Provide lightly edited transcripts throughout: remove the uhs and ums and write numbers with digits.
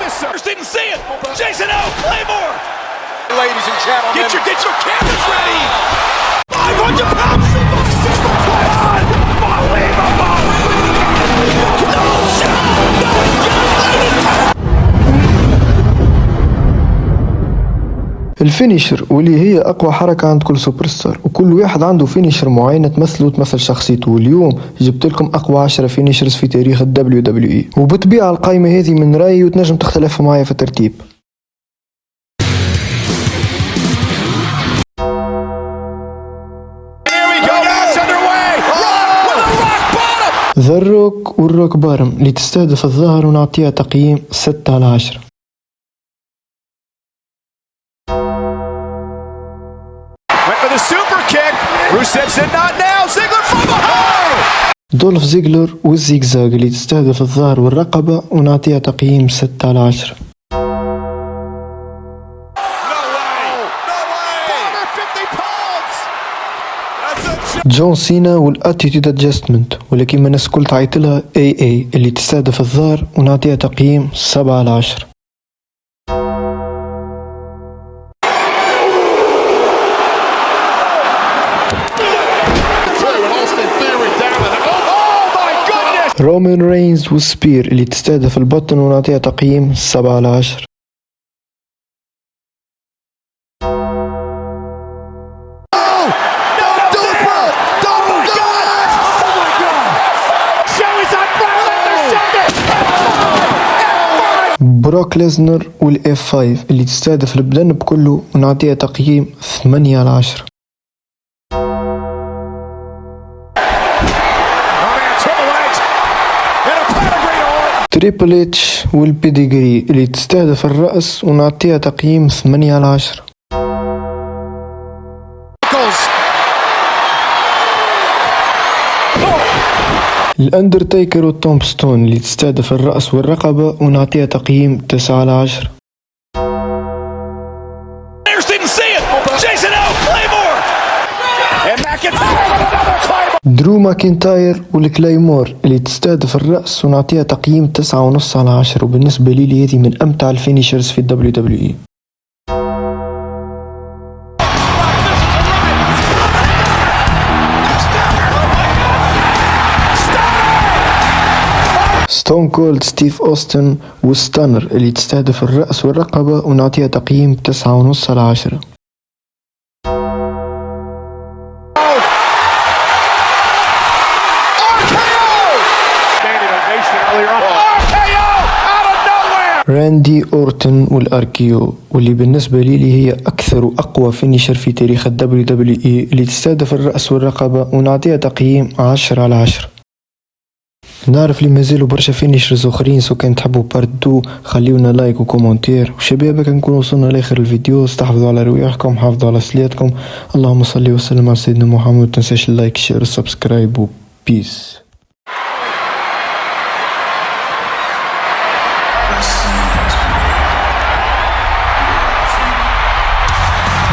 Mister didn't see it. Jason out. Claymore. Ladies and gentlemen, get your cameras ready. 500 pounds. Unbelievable. No shot. No, he just let it. الفينيشر واللي هي أقوى حركة عند كل سوبر ستار، وكل واحد عنده فينيشر معينة تمثله وتمثل شخصيته. واليوم جبت لكم أقوى 10 فينيشرز في تاريخ WWE، وبطبيعة القائمة هذه من رأيي وتنجم تختلف معايا في الترتيب. ذا روك والروك بارم اللي تستهدف الظهر ونعطيها تقييم 6/10. دولف زيجلر والزيجزاج اللي تستهدف الظهر والرقبة ونعطيها تقييم 6/10. جون سينا والاتيتيود ادجستمنت ولكن ما الناس الكل تعيط لها AA اللي تستهدف الظهر ونعطيها تقييم 7/10. رومان رينز والسبير اللي تستهدف البطن ونعطيها تقييم 7/10. بروك ليزنر والF5 اللي تستهدف البدن بكله ونعطيها تقييم 8/10. تريبل اتش والبيديجري اللي تستهدف الرأس ونعطيها تقييم 8/10. الأندرتيكر والتومبستون اللي تستهدف الرأس والرقبة ونعطيها تقييم 9/10. درو ماكنتاير والكلايمور اللي تستهدف الرأس ونعطيها تقييم 9.5/10. وبالنسبة لي هذه من أمتع الفينيشرز في WWE. ستون كولد ستيف أوستن والستانر اللي تستهدف الرأس والرقبة ونعطيها تقييم 9.5/10. راندي أورتن والأركيو واللي بالنسبة لي هي أكثر وأقوى فينيشر في تاريخ WWE اللي تستهدف الرأس والرقبة ونعطيها تقييم 10/10. نعرف لي مازالوا برشا فينيشرز اخرين، سو كان تحبوا بارت 2 خليونا لايك وكومنتير. وشباب كان نكون وصلنا لاخر الفيديو، استحفظوا على رواحكم، حافظوا على صلاتكم. اللهم صل وسلم على سيدنا محمد. تنساش اللايك شير والسبسكرايب وبيس.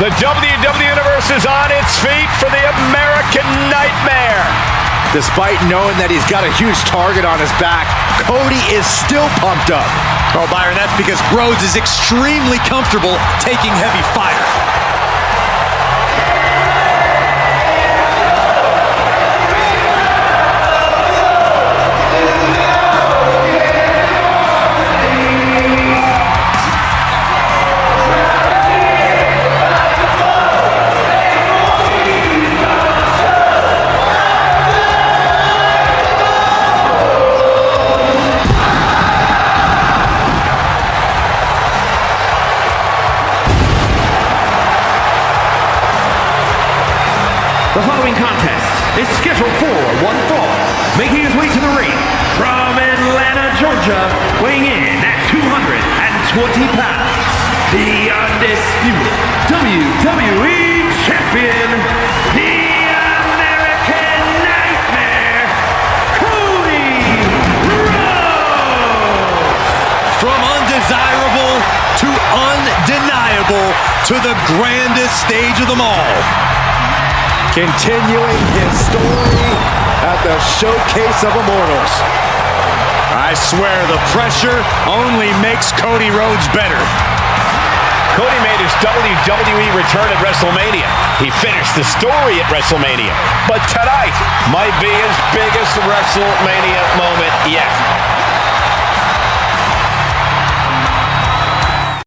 The WWE Universe is on its feet for the American Nightmare. despite knowing that he's got a huge target on his back, Cody is still pumped up. Oh, Byron, that's because Rhodes is extremely comfortable taking heavy fire. The following contest is scheduled for one fall, making his way to the ring from Atlanta, Georgia, weighing in at 220 pounds, the undisputed WWE Champion, the American Nightmare, Cody Rhodes! From undesirable to undeniable to the grandest stage of them all. Continuing his story at the Showcase of Immortals. I swear the pressure only makes Cody Rhodes better. Cody made his WWE return at WrestleMania. He finished the story at WrestleMania. But tonight might be his biggest WrestleMania moment.